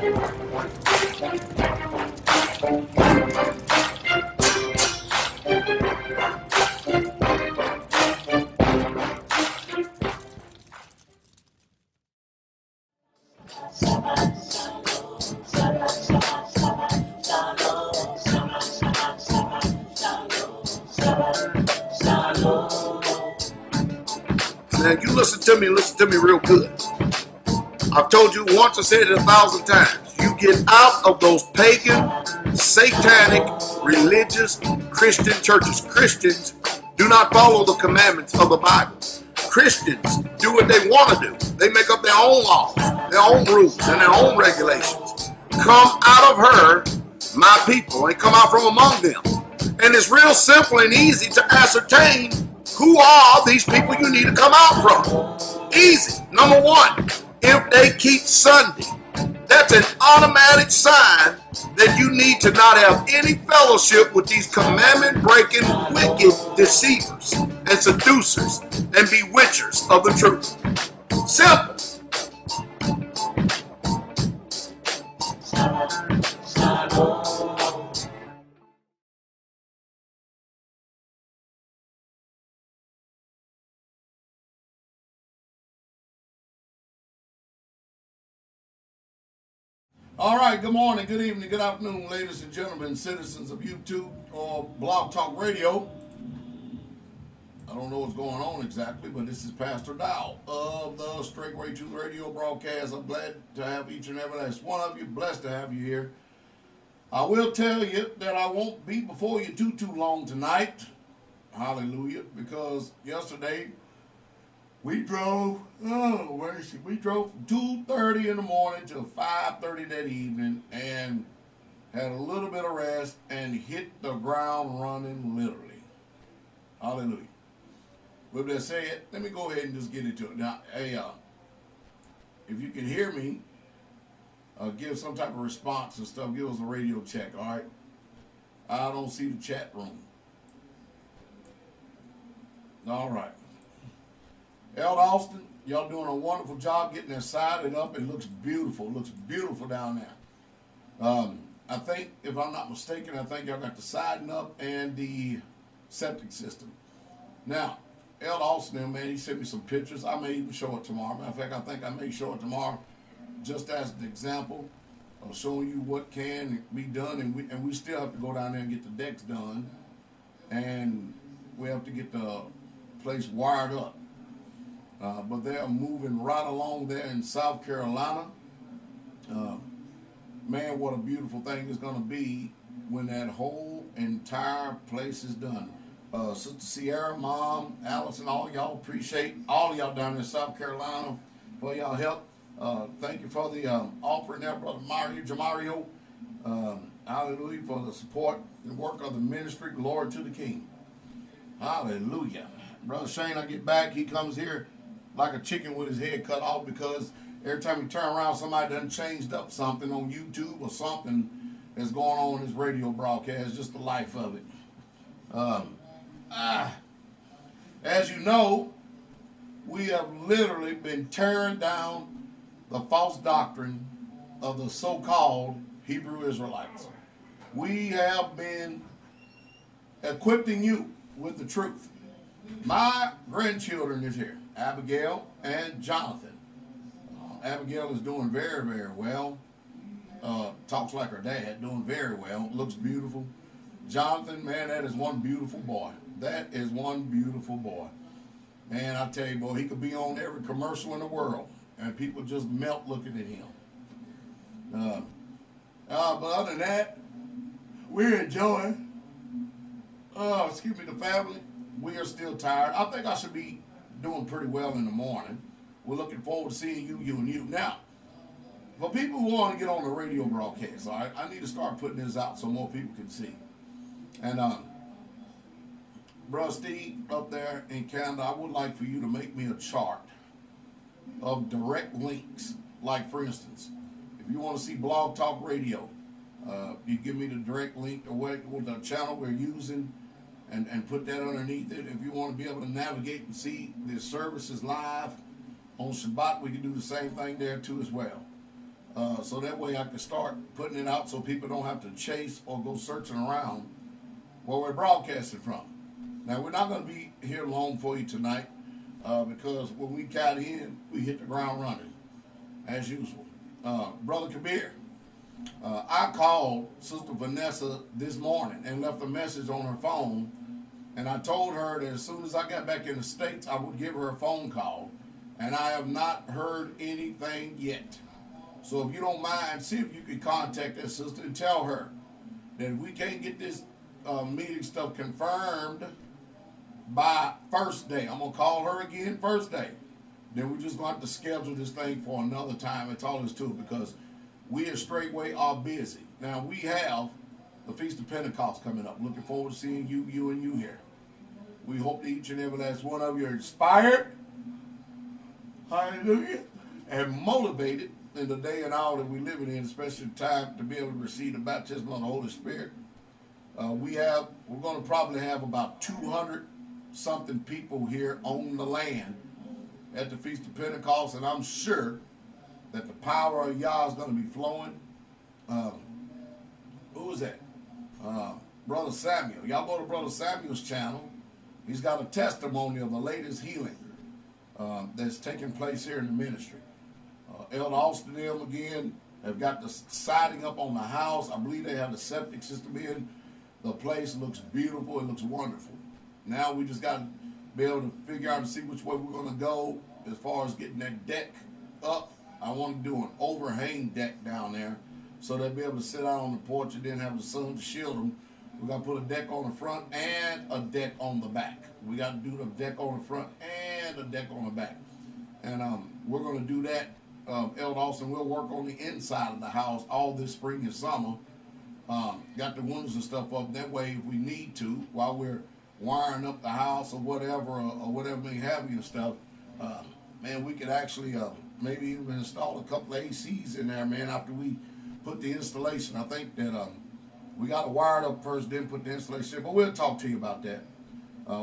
Now, you listen to me real good. I've told you once, I said it 1,000 times. You get out of those pagan, satanic, religious, Christian churches. Christians do not follow the commandments of the Bible. Christians do what they want to do. They make up their own laws, their own rules, and their own regulations. Come out of her, my people, and come out from among them. And it's real simple and easy to ascertain who are these people you need to come out from. Easy. Number one, if they keep Sunday, that's an automatic sign that you need to not have any fellowship with these commandment-breaking, wicked deceivers and seducers and bewitchers of the truth. Simple. All right, good morning, good evening, good afternoon, ladies and gentlemen, citizens of YouTube or Blog Talk Radio. I don't know what's going on exactly, but this is Pastor Dowell of the Straitway Truth Radio broadcast. I'm glad to have each and every last one of you, blessed to have you here. I will tell you that I won't be before you too long tonight. Hallelujah, because yesterday we drove, we drove from 2:30 in the morning till 5:30 that evening and had a little bit of rest and hit the ground running literally. Hallelujah. With that said, let me go ahead and just get into it. Now, hey, if you can hear me, give some type of response and stuff, give us a radio check, all right? I don't see the chat room. All right. Elder Austin, y'all doing a wonderful job getting that siding up. It looks beautiful. It looks beautiful down there. I think, if I'm not mistaken, I think y'all got the siding up and the septic system. Now, Elder Austin, man, he sent me some pictures. I may even show it tomorrow. Matter of fact, I think I may show it tomorrow just as an example of showing you what can be done. And we still have to go down there and get the decks done. And we have to get the place wired up. But they're moving right along there in South Carolina. Man, what a beautiful thing it's going to be when that whole entire place is done. Sister Sierra, Mom, Allison, all y'all, appreciate all of y'all down in South Carolina for y'all help. Thank you for the offering there, Brother Jamario. Hallelujah, for the support and work of the ministry. Glory to the King. Hallelujah. Brother Shane, I get back, he comes here like a chicken with his head cut off because every time you turn around, somebody done changed up something on YouTube or something that's going on in this radio broadcast, just the life of it. As you know, we have literally been tearing down the false doctrine of the so-called Hebrew Israelites. We have been equipping you with the truth. My grandchildren is here, Abigail and Jonathan. Abigail is doing very, very well. Talks like her dad, doing very well. Looks beautiful. Jonathan, man, that is one beautiful boy. That is one beautiful boy. Man, I tell you, boy, he could be on every commercial in the world, and people just melt looking at him. But other than that, we're enjoying. The family. We are still tired. I think I should be doing pretty well in the morning. We're looking forward to seeing you. Now, for people who want to get on the radio broadcast, all right, I need to start putting this out so more people can see. And Brother Steve up there in Canada, I would like for you to make me a chart of direct links. Like, for instance, if you want to see Blog Talk Radio, you give me the direct link to what the channel we're using and put that underneath it. If you want to be able to navigate and see the services live on Shabbat, we can do the same thing there too as well. so that way I can start putting it out so people don't have to chase or go searching around where we're broadcasting from. Now, we're not going to be here long for you tonight because when we got in, we hit the ground running, as usual. Brother Kabir, I called Sister Vanessa this morning and left a message on her phone, and I told her that as soon as I got back in the States, I would give her a phone call, and I have not heard anything yet. So if you don't mind, see if you can contact that sister and tell her that if we can't get this meeting stuff confirmed by first day, I'm going to call her again first day. Then we're just going to have to schedule this thing for another time. That's all there's to it, because we at Straitway are busy. Now, we have the Feast of Pentecost coming up. Looking forward to seeing you and you here. We hope that each and every last one of you are inspired, hallelujah, and motivated in the day and hour that we're living in, especially time to be able to receive the baptism of the Holy Spirit. We're going to probably have about 200 something people here on the land at the Feast of Pentecost, and I'm sure that the power of Yah is going to be flowing. Who is that? Brother Samuel. Y'all go to Brother Samuel's channel. He's got a testimony of the latest healing that's taking place here in the ministry. Elder Austin and them again have got the siding up on the house. I believe they have the septic system in. The place looks beautiful. It looks wonderful. Now we just got to be able to figure out and see which way we're going to go as far as getting that deck up. I want to do an overhang deck down there so they'll be able to sit out on the porch and then have the sun to shield them. We're going to put a deck on the front and a deck on the back. We got to do the deck on the front and a deck on the back. And we're going to do that. Elder Austin will work on the inside of the house all this spring and summer. Got the windows and stuff up. That way, if we need to, while we're wiring up the house or whatever may have you and stuff, man, we could actually maybe even install a couple of ACs in there, man, after we put the installation. I think that we got to wire it up first, then put the installation in, but we'll talk to you about that.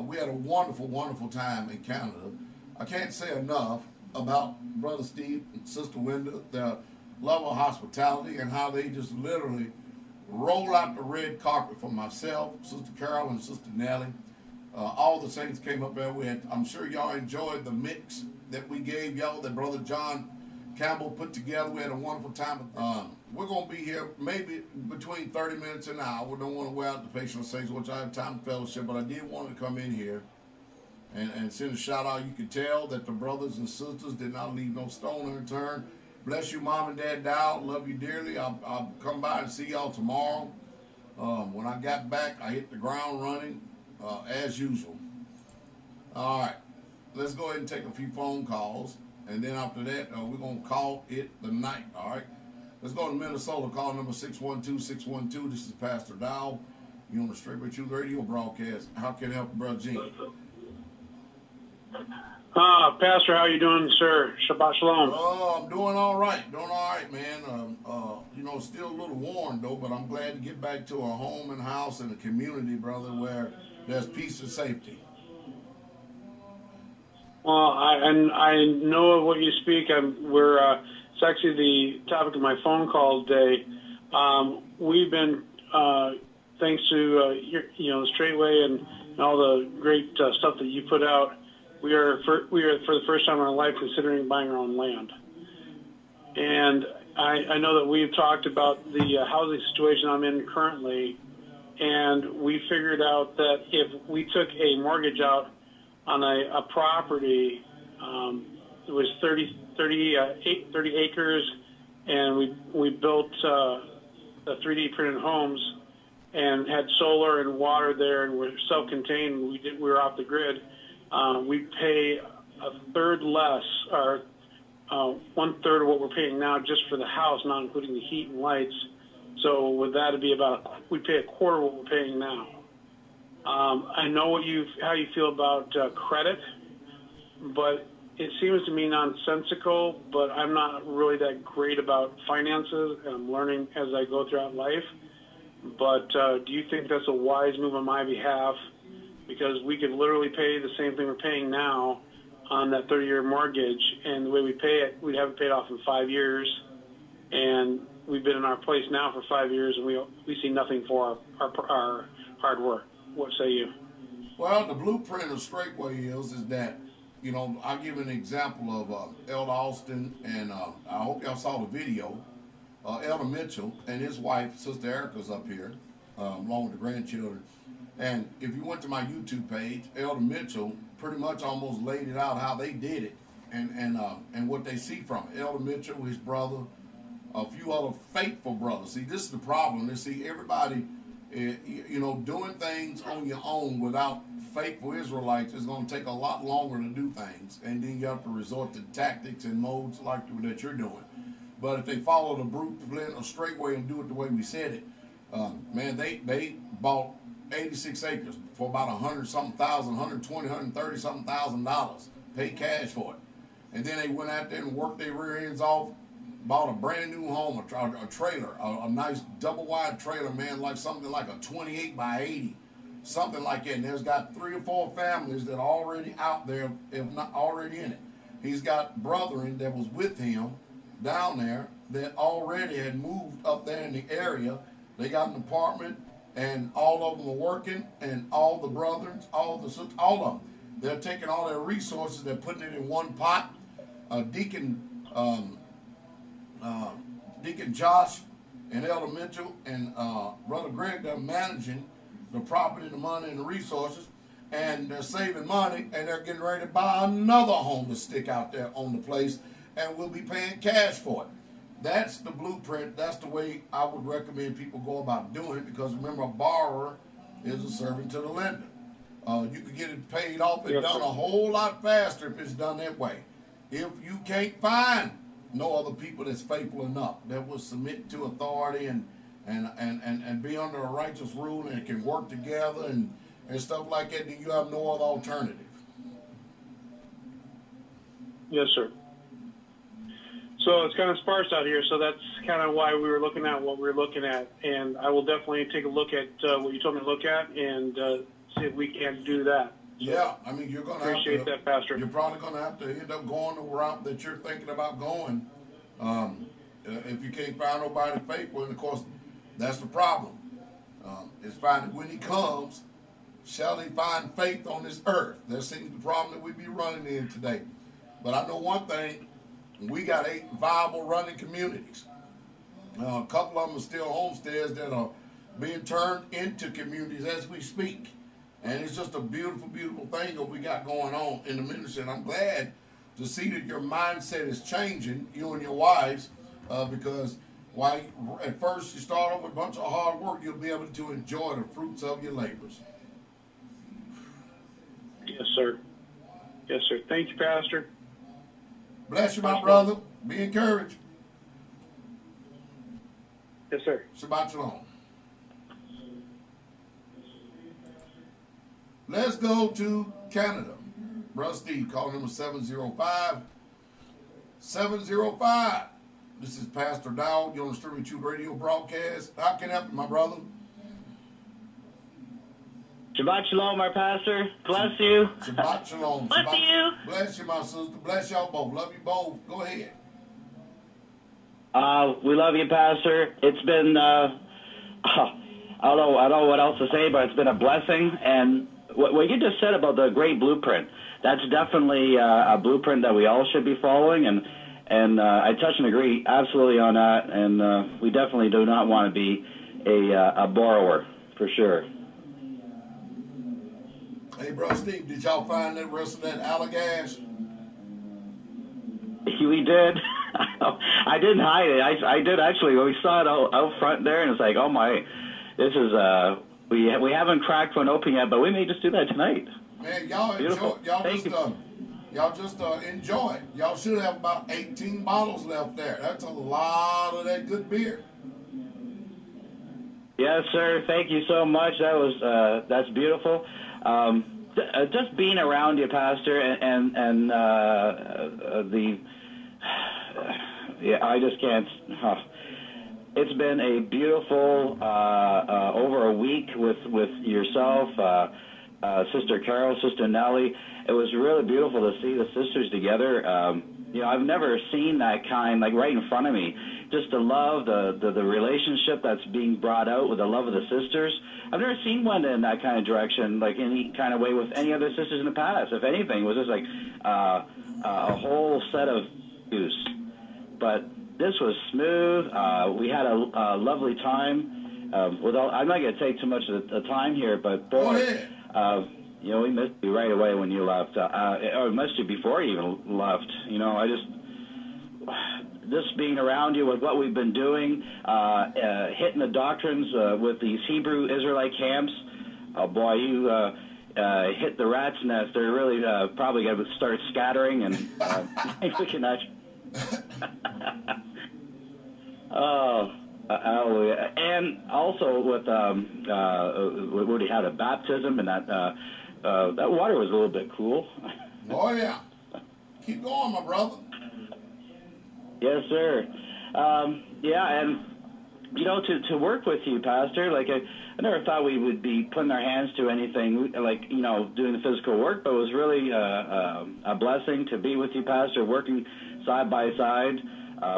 We had a wonderful, wonderful time in Canada. I can't say enough about Brother Steve and Sister Wenda, their love of hospitality, and how they just literally roll out the red carpet for myself, Sister Carol, and Sister Nellie. All the saints came up there. I'm sure y'all enjoyed the mix that we gave y'all, that Brother John Campbell put together. We had a wonderful time. We're going to be here maybe between 30 minutes and an hour. We don't want to wear out the patient saints, which I have time to fellowship, but I did want to come in here and send a shout out. You can tell that the brothers and sisters did not leave no stone unturned. Bless you, Mom and Dad Dowell. Love you dearly. I'll come by and see y'all tomorrow. When I got back, I hit the ground running as usual. All right. Let's go ahead and take a few phone calls. And then after that, we're going to call it the night. All right. Let's go to Minnesota. Call number 612-612. This is Pastor Dowell. You're on the Straitway Truth Radio broadcast. How can I help Brother Gene? Pastor, how you doing, sir? Shabbat Shalom. I'm doing all right. Man. Still a little warm, though, but I'm glad to get back to a home and house and a community, brother, where there's peace and safety. Well, I know of what you speak. It's actually the topic of my phone call today. We've been, thanks to the Straitway and all the great stuff that you put out, we are for the first time in our life considering buying our own land. And I know that we've talked about the housing situation I'm in currently, and we figured out that if we took a mortgage out on a property, it was 30 acres, and we built the 3D printed homes and had solar and water there, and we're self-contained. We were off the grid. We pay a third less, or 1/3 of what we're paying now just for the house, not including the heat and lights. So with that, it'd be we pay a quarter of what we're paying now. I know how you feel about credit, but it seems to me nonsensical. But I'm not really that great about finances, and I'm learning as I go throughout life. But do you think that's a wise move on my behalf? Because we could literally pay the same thing we're paying now on that 30-year mortgage, and the way we pay it, we'd have it paid off in 5 years. and we've been in our place now for 5 years, and we see nothing for our hard work. What say you? Well, the blueprint of Straitway is that, you know, I'll give an example of Elder Austin, and I hope y'all saw the video. Elder Mitchell and his wife, Sister Erica's up here, along with the grandchildren. And if you went to my YouTube page, Elder Mitchell pretty much almost laid it out how they did it and what they see from it. Elder Mitchell, his brother, a few other faithful brothers. See, this is the problem. They see everybody, you know, doing things on your own without faithful Israelites is going to take a lot longer to do things, and then you have to resort to tactics and modes like that you're doing. But if they follow the blueprint of Straitway and do it the way we said it, man, they bought 86 acres for about 100-something thousand, 120, 130-something $1,000, paid cash for it, and then they went out there and worked their rear ends off. Bought a brand new home, a trailer, a nice double wide trailer, man, like something like a 28 by 80, something like that. And there's got 3 or 4 families that are already out there, if not already in it. He's got brethren that was with him down there that already had moved up there in the area. They got an apartment, and all of them are working, and all the brothers, all of them, they're taking all their resources, they're putting it in one pot. Deacon Josh and Elder Mitchell and Brother Greg, they're managing the property, the money, and the resources, and they're saving money, and they're getting ready to buy another home to stick out there on the place, and we'll be paying cash for it. That's the blueprint. That's the way I would recommend people go about doing it, because remember, a borrower is a servant to the lender. You can get it paid off and done a whole lot faster if it's done that way. If you can't find no other people that's faithful enough that will submit to authority and be under a righteous rule and can work together and stuff like that, then you have no other alternative. Yes, sir. So it's kind of sparse out here, so that's kind of why we were looking at what we were looking at. And I will definitely take a look at what you told me to look at and see if we can do that. Yeah, I mean, you're going to appreciate that, Pastor. You're probably going to have to end up going the route that you're thinking about going if you can't find nobody faithful. And, of course, that's the problem. It's finding when he comes, shall he find faith on this earth? That seems the problem that we be running in today. But I know one thing. We got 8 viable running communities. A couple of them are still homesteads that are being turned into communities as we speak. And it's just a beautiful, beautiful thing that we got going on in the ministry. And I'm glad to see that your mindset is changing, you and your wives, because while at first you start off with a bunch of hard work, you'll be able to enjoy the fruits of your labors. Yes, sir. Yes, sir. Thank you, Pastor. Bless you, my brother. Be encouraged. Yes, sir. Shabbat shalom. Let's go to Canada. Brother Steve, call number 705. 705. This is Pastor Dowell. You're on the Streaming Truth Radio broadcast. How can I help you, my brother? Shabbat shalom, my pastor. Bless you. Shabbat shalom. Bless you. Bless you, my sister. Bless y'all both. Love you both. Go ahead. We love you, Pastor. It's been, I don't know what else to say, but it's been a blessing. And what you just said about the great blueprint, that's definitely a blueprint that we all should be following. And I touch and agree absolutely on that. And we definitely do not want to be a borrower, for sure. Hey, Brother Steve, did y'all find the rest of that allagash? We did. I didn't hide it. I did actually. We saw it out front there, and it's like, oh my, this is we haven't cracked one open yet, but we may just do that tonight. Man, y'all enjoy. Y'all just enjoy it. Y'all should have about 18 bottles left there. That's a lot of that good beer. Yes, sir. Thank you so much. That's beautiful. Just being around you, Pastor, and I just can't. It's been a beautiful over a week with yourself, Sister Carol, Sister Nellie. It was really beautiful to see the sisters together. I've never seen that kind, like right in front of me, just the love, the relationship that's being brought out with the love of the sisters. I've never seen one in that kind of direction, like any kind of way with any other sisters in the past. If anything, it was just like a whole set of views. But this was smooth. We had a lovely time. I'm not going to take too much of the time here, but boy, you know, we missed you right away when you left. Or we missed you before you even left. You know, I just being around you with what we've been doing, hitting the doctrines with these Hebrew Israelite camps. Oh boy, you hit the rat's nest. They're really probably going to start scattering, and we can actually. Oh, hallelujah! And also with we already had a baptism, and that water was a little bit cool. Oh yeah, keep going, my brother. Yes, sir. Yeah, and you know, to work with you, Pastor, like I never thought we would be putting our hands to anything like, you know, doing the physical work, but it was really a blessing to be with you, Pastor, working side by side.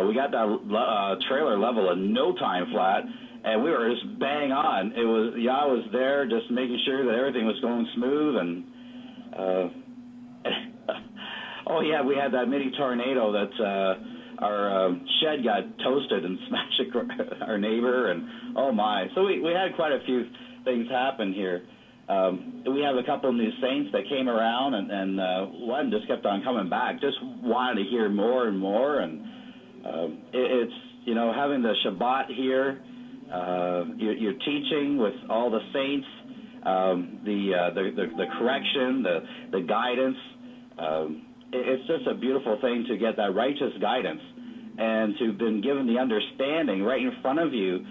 We got that trailer level in no time flat, and we were just bang on. It was Yah was there, just making sure that everything was going smooth, and oh yeah, we had that mini tornado that. Our shed got toasted and smashed our neighbor, and oh my. So we had quite a few things happen here. We have a couple of new saints that came around, and one just kept on coming back, just wanted to hear more and more. And it's, you know, having the Shabbat here, you're teaching with all the saints, the correction, the guidance. It's just a beautiful thing to get that righteous guidance and to have been given the understanding right in front of you.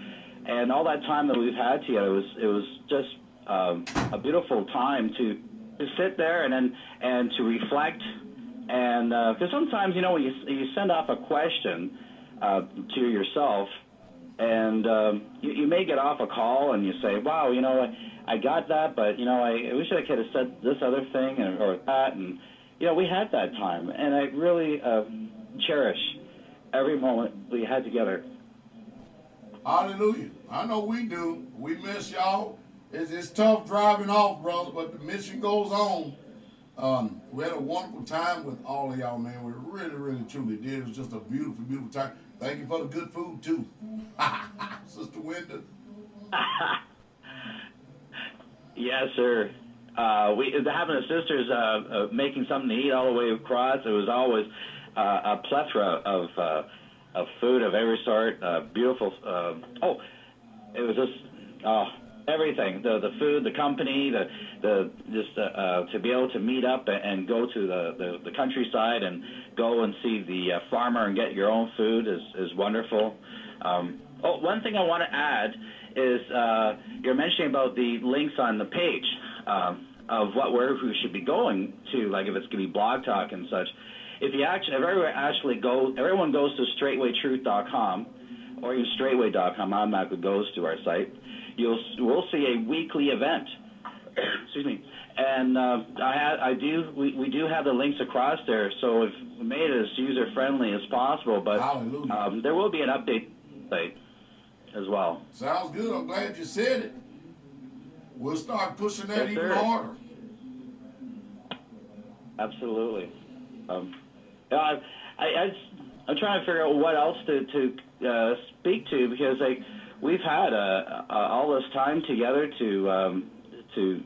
And all that time that we've had together, it was just a beautiful time to sit there and to reflect. And because sometimes, you know, when you send off a question to yourself, and you may get off a call and you say, wow, you know, I got that, but, you know, I wish I could have said this other thing or that. And you know, we had that time, and I really cherish every moment we had together. Hallelujah. I know we do. We miss y'all. It's tough driving off, brother, but the mission goes on. We had a wonderful time with all of y'all, man. We really, really, truly did. It was just a beautiful, beautiful time. Thank you for the good food, too. Sister Winda. Yes, sir. Having the sisters making something to eat all the way across, it was always a plethora of food of every sort. Beautiful. It was just everything. The food, the company, to be able to meet up and go to the countryside and go and see the farmer and get your own food is wonderful. One thing I want to add is you're mentioning about the links on the page. Of where we should be going to, like if it's going to be Blog Talk and such. If everyone goes to straightwaytruth.com or even straightway.com, automatically goes to our site. We'll see a weekly event. Excuse me. And we do have the links across there, so we've made it as user friendly as possible. But there will be an update site as well. Sounds good. I'm glad you said it. We'll start pushing that even harder. Absolutely. I'm trying to figure out what else to speak to, because we've had all this time together to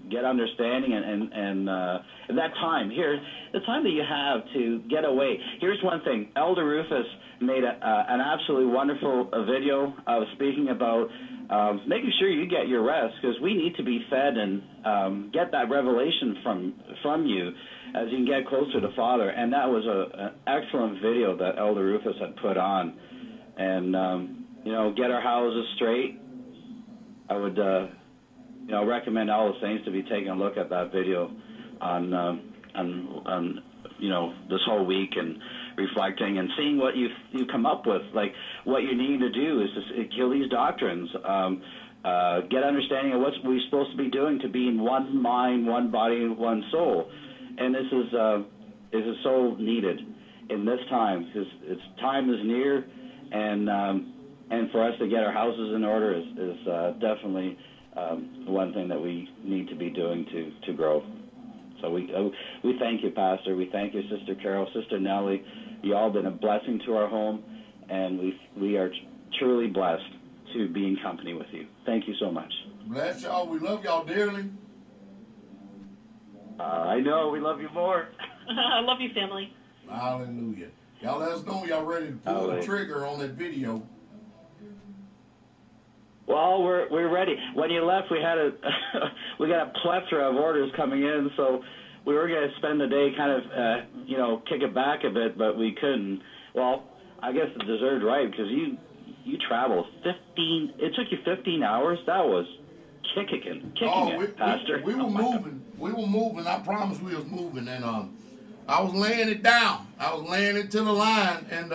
get understanding and that time here, the time that you have to get away. Here's one thing: Elder Rufus made an absolutely wonderful video of speaking about making sure you get your rest, because we need to be fed and get that revelation from you as you can get closer to Father. And that was an excellent video that Elder Rufus had put on. And you know, get our houses straight. I would you know, recommend all the saints to be taking a look at that video on you know, this whole week and reflecting and seeing what you come up with. Like, what you need to do is to kill these doctrines, get understanding of what we're supposed to be doing to be in one mind, one body, one soul. And this is so needed in this time, because time is near, and for us to get our houses in order is definitely one thing that we need to be doing to grow. So we thank you, Pastor. We thank you, Sister Carol, Sister Nellie. You all been a blessing to our home, and we are truly blessed to be in company with you. Thank you so much. Bless y'all. We love y'all dearly. I know. We love you more. I love you, family. Hallelujah. Y'all let us know y'all ready to pull the trigger on that video. Well, we're ready. When you left, we had we got a plethora of orders coming in, so we were going to spend the day kind of kick it back a bit, but we couldn't. Well, I guess it deserved right because you traveled 15. It took you 15 hours. That was kicking it, Pastor. We were moving. We were moving. I promise we was moving, and I was laying it down. I was laying it to the line, and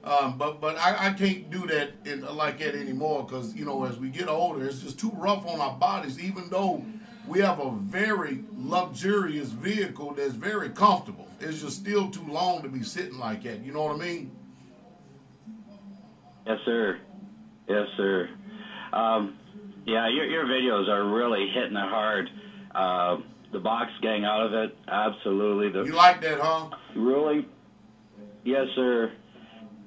but I can't do that like that anymore because as we get older, it's just too rough on our bodies. Even though we have a very luxurious vehicle that's very comfortable, it's just still too long to be sitting like that. You know what I mean? Yes, sir. Yes, sir. Yeah, your videos are really hitting it hard. The box getting out of it, absolutely. You like that, huh? Really? Yes, sir.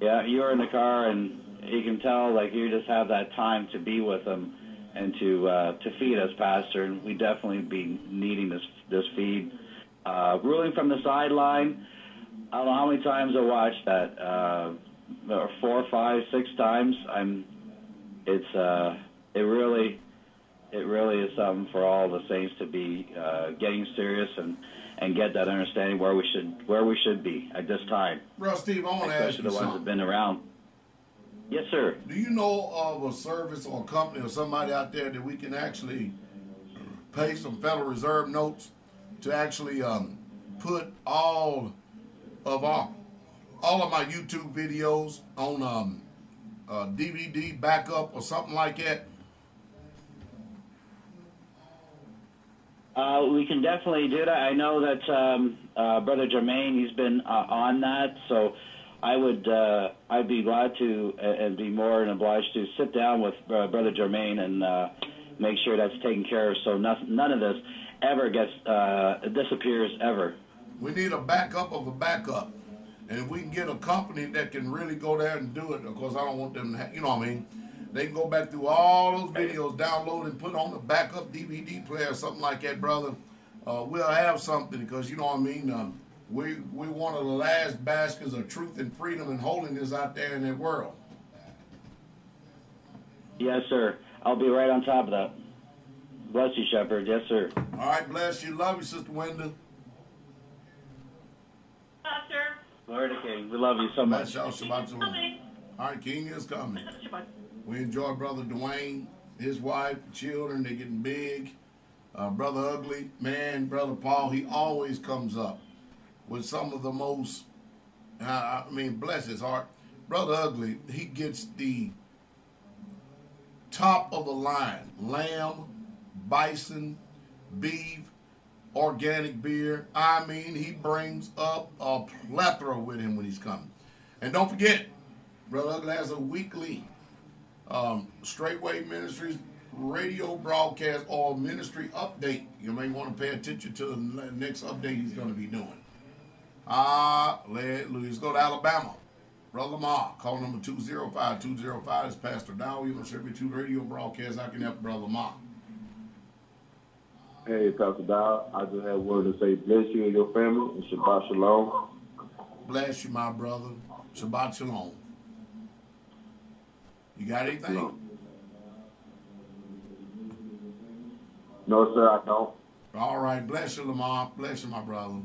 Yeah, you're in the car, and you can tell like you just have that time to be with them and to feed us, Pastor. And we definitely be needing this feed. Ruling from the sideline, I don't know how many times I watched that. 4, 5, 6 times. It really is something for all the saints to be getting serious and get that understanding where we should be at this time. Bro, Steve, I want to ask you something. Especially the ones that have been around. Yes, sir. Do you know of a service or a company or somebody out there that we can actually pay some Federal Reserve notes to actually put all of my YouTube videos on DVD backup or something like that? We can definitely do that. I know that Brother Jermaine, he's been on that, so I'd be glad to and be more than obliged to sit down with Brother Jermaine and make sure that's taken care of, so none of this ever disappears ever. We need a backup of a backup. And if we can get a company that can really go there and do it, of course, I don't want them to, you know what I mean? They can go back through all those videos, download and put on a backup DVD player or something like that, brother. We'll have something because, you know what I mean? We're one of the last baskets of truth and freedom and holiness out there in that world. Yes, sir. I'll be right on top of that. Bless you, Shepherd. Yes, sir. All right, bless you. Love you, Sister Wenda. Pastor. Lord of King, we love you so much. Bless y'all. Shabbat shalom. All right, King is coming. We enjoy Brother Dwayne, his wife, children. They're getting big. Brother Ugly, man, Brother Paul, he always comes up with some of the most, bless his heart. Brother Ugly, he gets the top of the line. Lamb, bison, beef, organic beer. He brings up a plethora with him when he's coming. And don't forget, Brother Ugly has a weekly Straitway Ministries radio broadcast or ministry update. You may want to pay attention to the next update he's going to be doing. Hallelujah. Let's go to Alabama. Brother Lamar, call number 205-205. It's Pastor Dowell UNSensored Pearls radio broadcast. I can help Brother Lamar. Hey, Pastor Dowell. I just have a word to say bless you and your family and Shabbat Shalom. Bless you, my brother. Shabbat Shalom. You got anything? No, sir, I don't. All right. Bless you, Lamar. Bless you, my brother.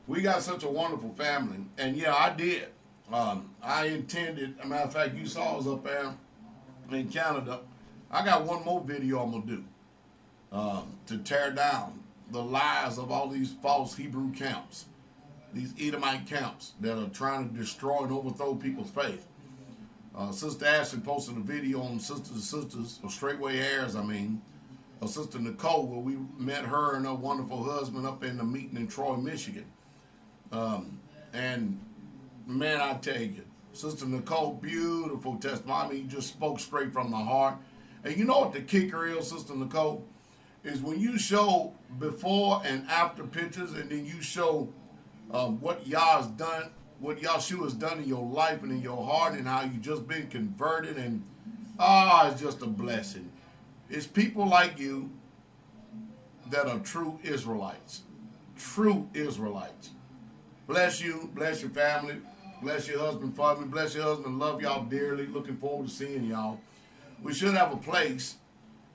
We got such a wonderful family. And, yeah, I did. I intended, as a matter of fact, you saw us up there in Canada. I got one more video I'm going to do to tear down the lies of all these false Hebrew camps, these Edomite camps that are trying to destroy and overthrow people's faith. Sister Ashley posted a video on Sisters, or Straitway Airs, of Sister Nicole, where we met her and her wonderful husband up in the meeting in Troy, Michigan. And man, I tell you, Sister Nicole, beautiful testimony. You just spoke straight from the heart. And you know what the kicker is, Sister Nicole? Is when you show before and after pictures, and then you show what Yah's done, what Yahshua has done in your life and in your heart, and how you just been converted, and it's just a blessing. It's people like you that are true Israelites. True Israelites. Bless you, bless your family, bless your husband, father, bless your husband, love y'all dearly, looking forward to seeing y'all. We should have a place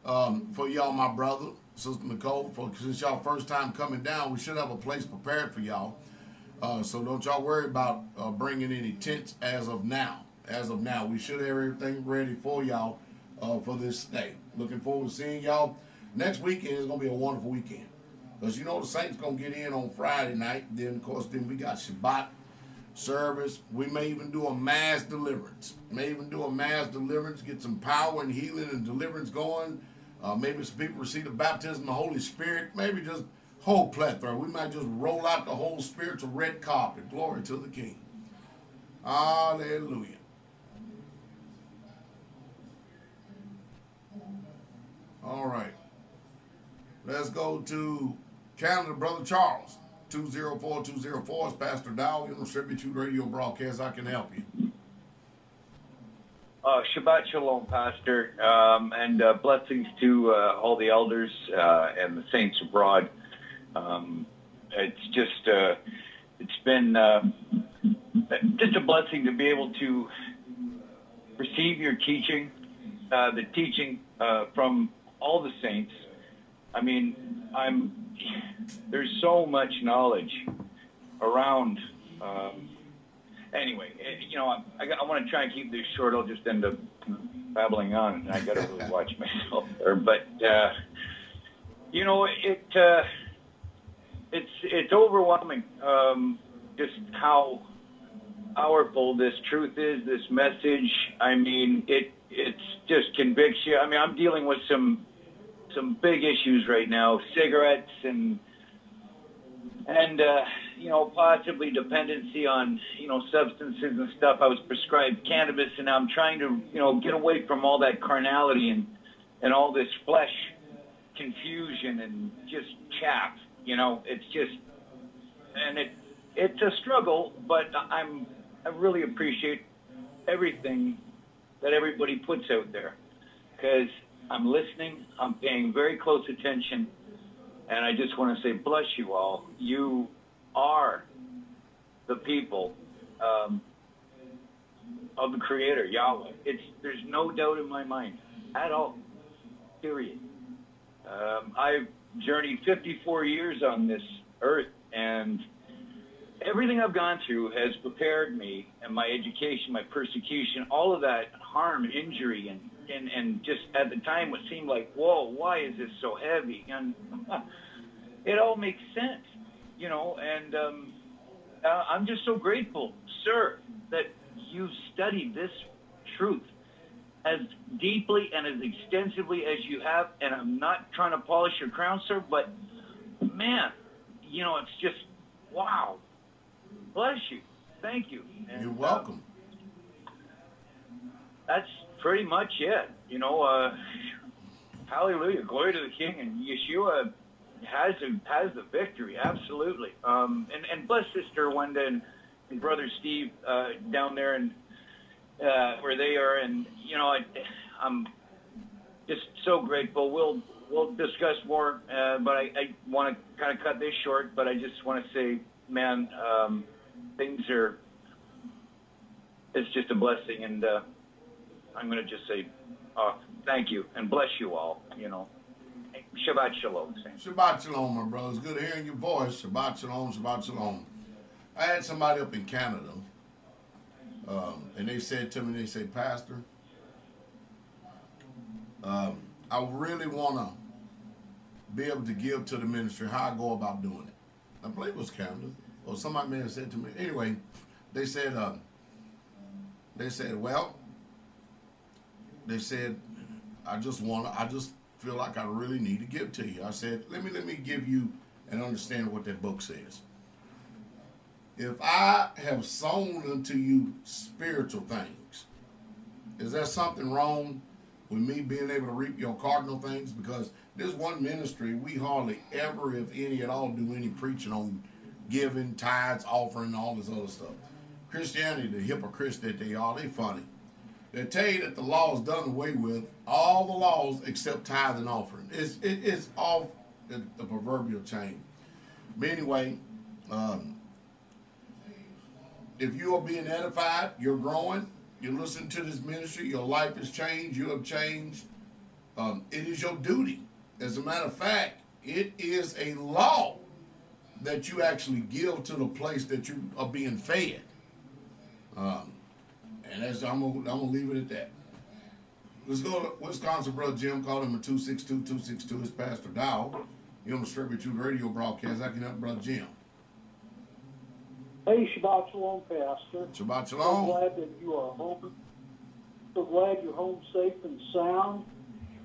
for y'all, my brother, Sister Nicole, since y'all first time coming down, we should have a place prepared for y'all. So don't y'all worry about bringing any tents as of now. As of now, we should have everything ready for y'all for this stay. Looking forward to seeing y'all. Next weekend is going to be a wonderful weekend. Because you know the Saints going to get in on Friday night. Then, of course, we got Shabbat service. We may even do a mass deliverance. Get some power and healing and deliverance going. Maybe some people receive the baptism of the Holy Spirit. Maybe just whole plethora. We might just roll out the whole spiritual red carpet. Glory to the King. Hallelujah. All right. Let's go to Canada, Brother Charles. 204-204 is Pastor Dowell UNSENSORED Pearls radio broadcast. I can help you. Shabbat Shalom, Pastor, and blessings to all the elders and the saints abroad. It's just, it's been just a blessing to be able to receive your teaching, the teaching from all the saints. I mean, there's so much knowledge around. Anyway, you know, I want to try and keep this short. I'll just end up babbling on, and I got to really watch myself there. But you know, it's overwhelming just how powerful this truth is. This message. I mean, it's just convicts you. I mean, I'm dealing with some big issues right now, cigarettes and you know, possibly dependency on, you know, substances and stuff. I was prescribed cannabis, and I'm trying to, you know, get away from all that carnality and all this flesh confusion and just chaff. You know, it's just, and it's a struggle, but I really appreciate everything that everybody puts out there, because I'm listening, I'm paying very close attention, and I just want to say, bless you all. You are the people of the Creator, Yahweh. There's no doubt in my mind at all, period. I've journeyed 54 years on this earth, and everything I've gone through has prepared me, and my education, my persecution, all of that harm, injury, and just at the time it seemed like, whoa, why is this so heavy? And it all makes sense, you know, and I'm just so grateful, sir, that you've studied this truth as deeply and as extensively as you have. And I'm not trying to polish your crown, sir, but man, you know, it's just, wow. Bless you. Thank you. And, you're welcome. That's pretty much it. You know, hallelujah, glory to the King, and Yeshua has the victory, absolutely. And bless Sister Wenda and Brother Steve down there and where they are, and you know, I'm just so grateful. We'll discuss more, but I want to kind of cut this short. But I just want to say, man, things are. It's just a blessing, and I'm going to just say, thank you and bless you all. You know. Shabbat Shalom. Shabbat Shalom, my brothers. Good hearing your voice. Shabbat Shalom, Shabbat Shalom. I had somebody up in Canada, and they said to me, they say, Pastor, I really want to be able to give to the ministry. How I go about doing it? I believe it was Canada, or somebody may have said to me. Anyway, they said, well, they said, I just feel like I really need to give to you. I said, let me give you and understand what that book says. if I have sown unto you spiritual things, is there something wrong with me being able to reap your cardinal things? Because this one ministry, we hardly ever, if any at all, do any preaching on giving, tithes, offering, all this other stuff. Christianity, the hypocrites that they are, they funny. They tell you that the law is done away with, all the laws except tithe and offering. It's off the proverbial chain. But anyway, if you are being edified, you're growing, you listen to this ministry, your life has changed, you have changed, it is your duty. As a matter of fact, it is a law that you actually give to the place that you are being fed. And that's, I'm gonna leave it at that. Let's go to Wisconsin, Brother Jim. Call him at 262-262. It's Pastor Dowell. You're on the Straight Truth radio broadcast. I can help Brother Jim. Hey, Shabbat Shalom, Pastor. Shabbat Shalom. I'm glad that you are home. So glad you're home safe and sound.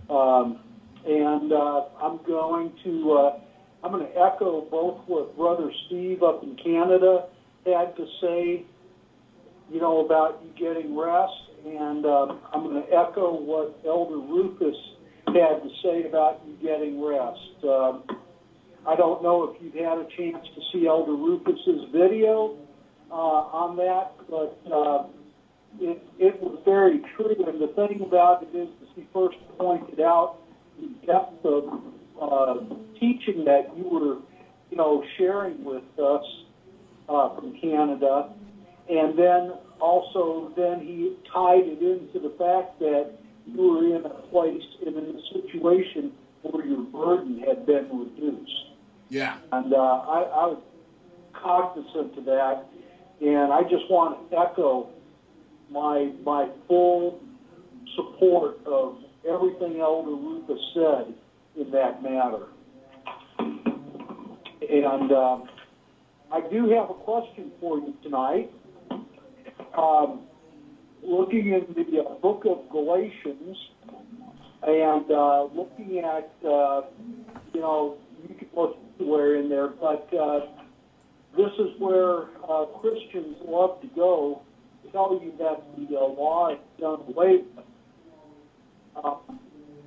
I'm going to echo both what Brother Steve up in Canada had to say, you know, about you getting rest. And I'm going to echo what Elder Rufus had to say about you getting rest. I don't know if you've had a chance to see Elder Rufus's video on that, but it was very true. And the thing about it is, as he first pointed out, the depth of teaching that you were, you know, sharing with us from Canada, and then also he tied it into the fact that you were in a place, in a situation where your burden had been reduced. Yeah. And I was cognizant of that, and I just want to echo my full support of everything Elder Rufus said in that matter. And I do have a question for you tonight. Looking in the book of Galatians and looking at, you know, you can look anywhere in there, but this is where Christians love to go, tell you that the law is done away with.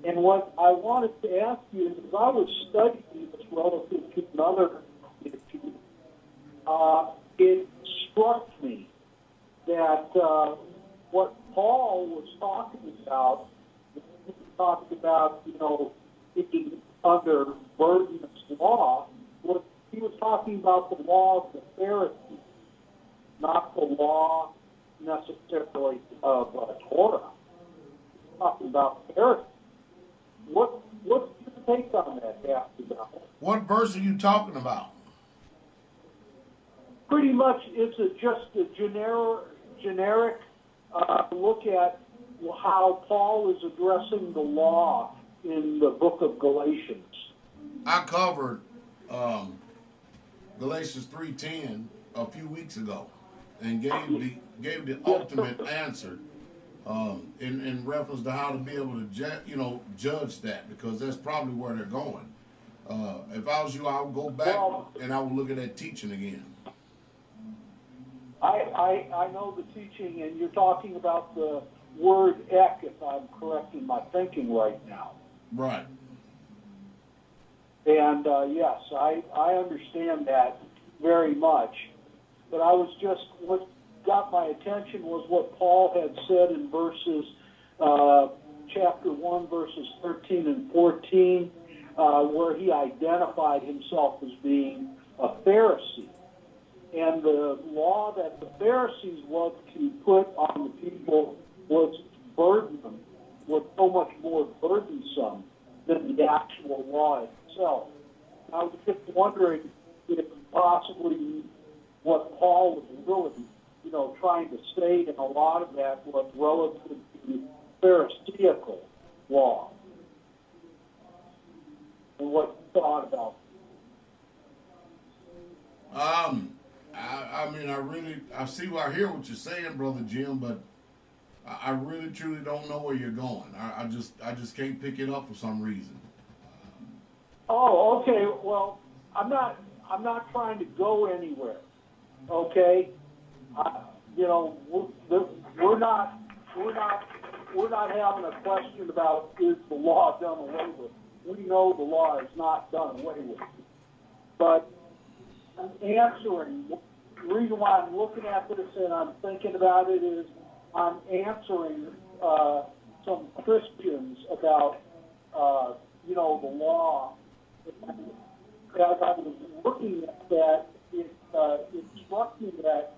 And what I wanted to ask you is, as I was studying this relative to another issue, it struck me that what Paul was talking about, he was talking about, you know, being under burdenous law, he was talking about the law of the Pharisees, not the law necessarily of Torah. He was talking about Pharisees. What's your take on that, Pastor Dowell? What verse are you talking about? Pretty much, it's just a generic look at how Paul is addressing the law in the book of Galatians. I covered Galatians 3:10 a few weeks ago and gave the ultimate answer in reference to how to be able to judge that, because that's probably where they're going. If I was you, I would go back and I would look at that teaching again. I know the teaching, and you're talking about the word ek, if I'm correct in my thinking right now. Right. And yes, I understand that very much. But I was just, what got my attention was what Paul had said in chapter 1, verses 13 and 14, where he identified himself as being a Pharisee. And the law that the Pharisees loved to put on the people was burden them, was so much more burdensome than the actual law itself. I was just wondering if possibly what Paul was really, you know, trying to state, and a lot of that was relative to Pharisaical law. And what you thought about it. I mean, I hear what you're saying, Brother Jim, but I really truly don't know where you're going. I just can't pick it up for some reason. Oh, okay. Well, I'm not trying to go anywhere. Okay, we're not having a question about is the law done away with. We know the law is not done away with. But I'm answering. The reason why I'm looking at this and I'm thinking about it is I'm answering some Christians about the law. And as I was looking at that, it struck me that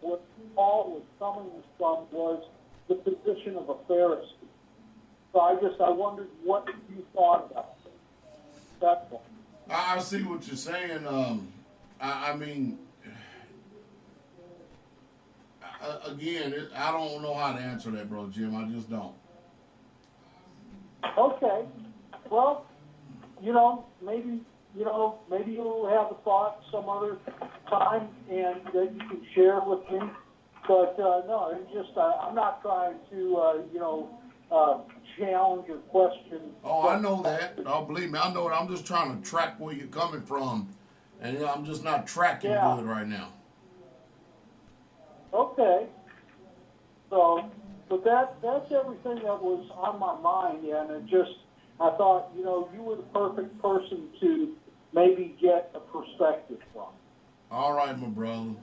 what Paul was coming from was the position of a Pharisee. So I wondered what you thought about it. That's all. I see what you're saying. I mean, again, I don't know how to answer that, bro, Jim. I just don't. Okay. Well, maybe you'll have a thought some other time and that you can share with me. But no, it's just I'm not trying to challenge or question. Oh, I know that. Oh, believe me, I know it. I'm just trying to track where you're coming from, and I'm just not tracking good right now. Okay. So, but that's everything that was on my mind, and I thought, you were the perfect person to maybe get a perspective from. All right, my brother.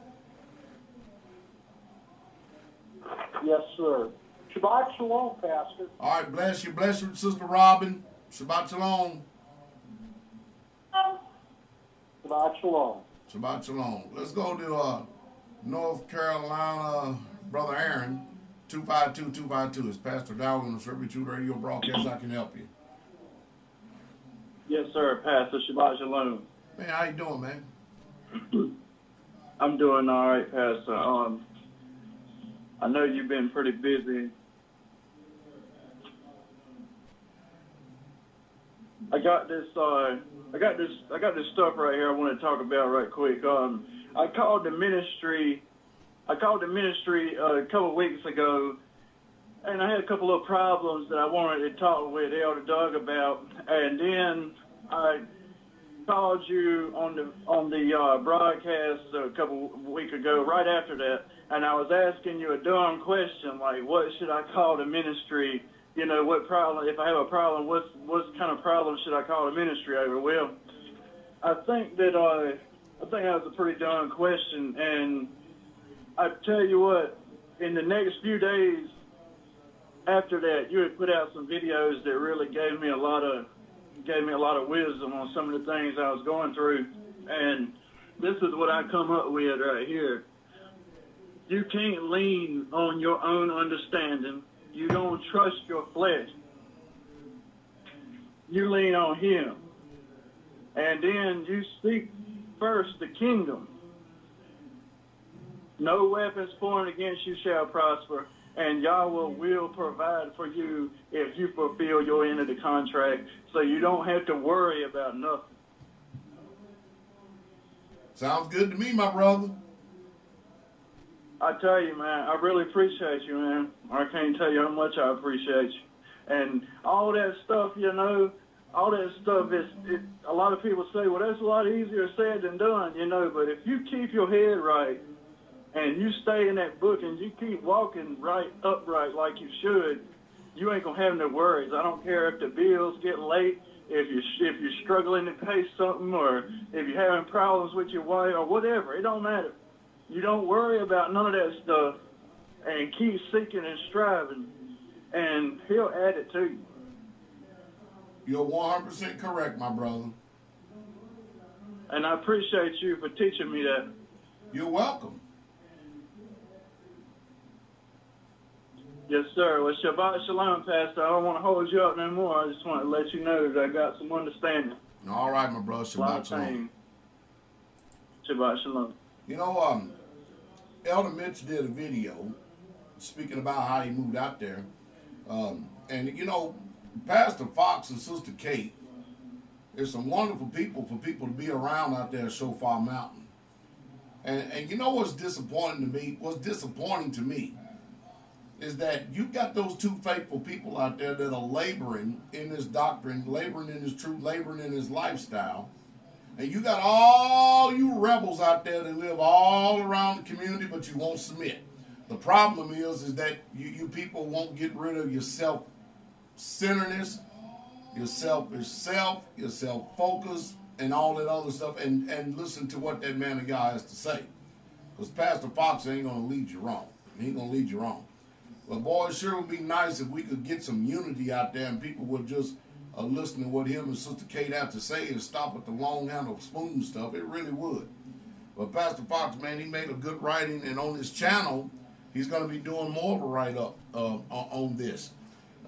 Yes, sir. Shabbat shalom, Pastor. All right, bless you, Sister Robin. Shabbat shalom. Shabbat shalom. Shabbat shalom. Let's go to North Carolina, Brother Aaron. 252-252. It's Pastor Dowell UNSENSORED Pearls radio broadcast. I can help you. Yes, sir, Pastor. Shabbat shalom. Man, how you doing, man? I'm doing all right, Pastor. I know you've been pretty busy. I got this stuff right here I want to talk about right quick. I called the ministry a couple of weeks ago, and I had a couple of problems that I wanted to talk with Elder Doug about, and then I called you on the broadcast a couple of weeks ago, right after that, and I was asking you a dumb question like, what should I call the ministry? What problem? If I have a problem, what kind of problem should I call the ministry over? Well, I think that was a pretty dumb question, and I tell you what, in the next few days after that, you had put out some videos that really gave me a lot of wisdom on some of the things I was going through, and this is what I come up with right here. You can't lean on your own understanding. You don't trust your flesh. You lean on Him, and then you seek first the kingdom. No weapons formed against you shall prosper, and Yahweh will provide for you if you fulfill your end of the contract, so you don't have to worry about nothing. Sounds good to me, my brother. I tell you, man, I really appreciate you, man. I can't tell you how much I appreciate you. And all that stuff, all that stuff is, a lot of people say, well, that's a lot easier said than done, but if you keep your head right, and you stay in that book and you keep walking right upright like you should, you ain't gonna have no worries. I don't care if the bills get late, if you're struggling to pay something, or if you're having problems with your wife or whatever. It don't matter. You don't worry about none of that stuff, and keep seeking and striving, and He'll add it to you. You're 100% correct, my brother. And I appreciate you for teaching me that. You're welcome. Yes, sir. Well, Shabbat Shalom, Pastor. I don't want to hold you up no more. I just want to let you know that I got some understanding. All right, my brother. Shabbat Shalom. Shabbat Shalom. Elder Mitch did a video speaking about how he moved out there. And, Pastor Fox and Sister Kate, there's some wonderful people for people to be around out there at Shofar Mountain. And you know what's disappointing to me? What's disappointing to me is that you've got those two faithful people out there that are laboring in this doctrine, laboring in this truth, laboring in this lifestyle, And you got all you rebels out there that live all around the community, but you won't submit. The problem is that you people won't get rid of your self-centeredness, your selfish self, your self-focus, and all that other stuff, and listen to what that man of God has to say. Because Pastor Fox ain't going to lead you wrong. He ain't going to lead you wrong. But boy, it sure would be nice if we could get some unity out there and people would just listen to what him and Sister Kate have to say and stop with the long handle spoon stuff. It really would. But Pastor Fox, man, he made a good writing, and on his channel, he's going to be doing more of a write-up on this.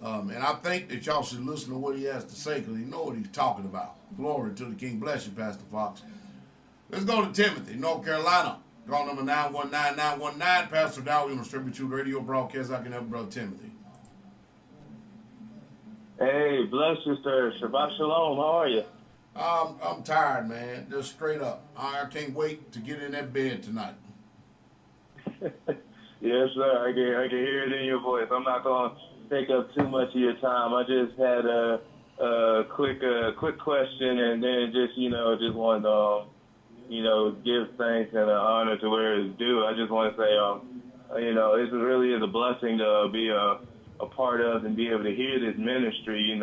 And I think that y'all should listen to what he has to say because he know what he's talking about. Glory to the King. Bless you, Pastor Fox. Let's go to Timothy, North Carolina. Call number 919-919. Pastor Dowell UNSensored Pearls radio broadcast. I can help Brother Timothy. Hey, bless you, sir. Shabbat shalom. How are you? I'm tired, man. Just straight up. I can't wait to get in that bed tonight. Yes, sir. I can hear it in your voice. I'm not going to take up too much of your time. I just had a quick question, and then just wanted to give thanks and honor to where it's due. I just want to say it really is a blessing to be a part of and be able to hear this ministry,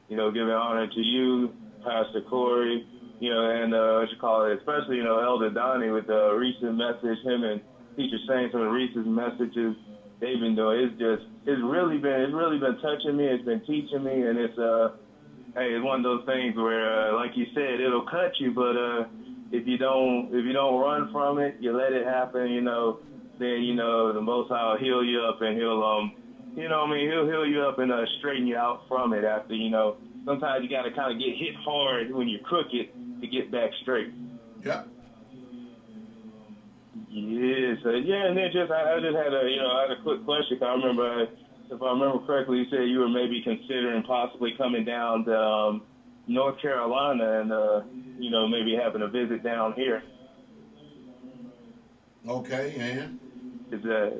giving honor to you, Pastor Corey, and especially, Elder Donnie with the recent message, him and Teacher Saint, some of the recent messages they've been doing. It's really been touching me, it's been teaching me, and it's one of those things where, like you said, it'll cut you, but if you don't run from it, you let it happen, then the Most High will heal you up, and he'll heal you up and straighten you out from it after, sometimes you got to kind of get hit hard when you're crooked to get back straight. Yep. Yes. And then I just had a quick question. I remember, if I remember correctly, you said you were maybe considering possibly coming down to North Carolina and, maybe having a visit down here. Okay, and? Is that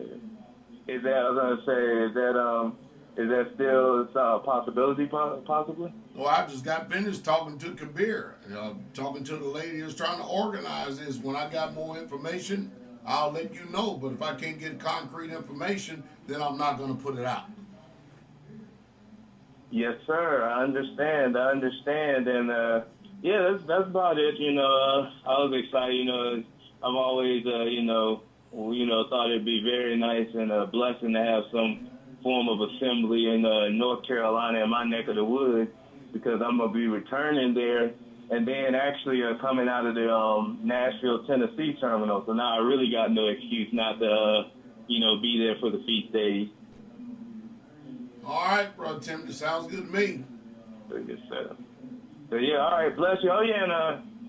I was gonna say, is that still a possibility, possibly? Well, I just got finished talking to Kabir, talking to the lady who's trying to organize this. When I got more information, I'll let you know. But if I can't get concrete information, then I'm not going to put it out. Yes, sir. I understand. And that's about it. I was excited. I've always, thought it'd be very nice and a blessing to have some form of assembly in North Carolina, in my neck of the woods, because I'm going to be returning there and then actually coming out of the Nashville, Tennessee terminal. So now I really got no excuse not to, be there for the feast days. All right, Brother Timothy, sounds good to me. Yes, sir. So, all right, bless you. Oh, yeah, and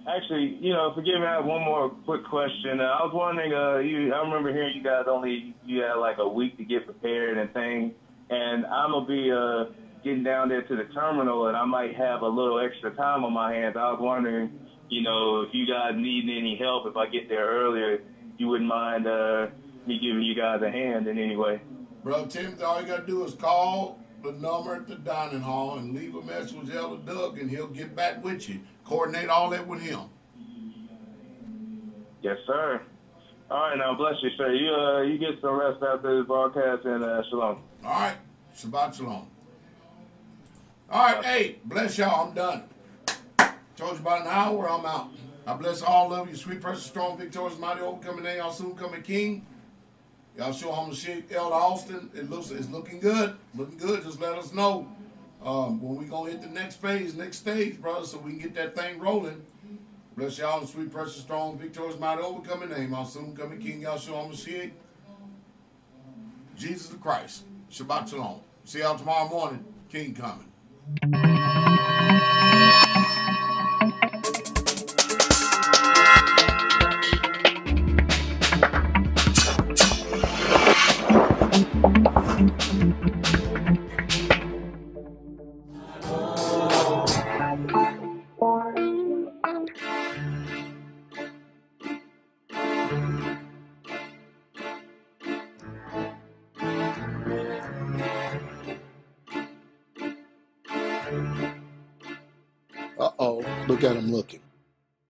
actually, forgive me, I have one more quick question. I was wondering, I remember hearing you guys you had like a week to get prepared and things, and I'm going to be getting down there to the terminal, and I might have a little extra time on my hands. I was wondering, if you guys need any help, if I get there earlier, you wouldn't mind me giving you guys a hand in any way. Brother Timothy, all you got to do is call the number at the dining hall and leave a message with Elder Doug, and he'll get back with you. Coordinate all that with him. Yes, sir. All right, now bless you, sir. You get some rest after this broadcast, and shalom. All right, Shabbat shalom. All right, hey, bless y'all. I'm done. Told you about an hour. I'm out. I bless all of you, sweet, precious, strong, victorious, mighty, overcoming name, y'all soon coming King. Y'all show him the shit, Elder Austin. It's looking good. Looking good. Just let us know when we gonna hit the next stage, brother, so we can get that thing rolling. Bless y'all, the sweet, precious, strong, victorious, mighty, overcoming name, our soon coming King, y'all show him the shit, Jesus the Christ. Shabbat shalom. See y'all tomorrow morning. King coming. Uh-oh, look at him looking.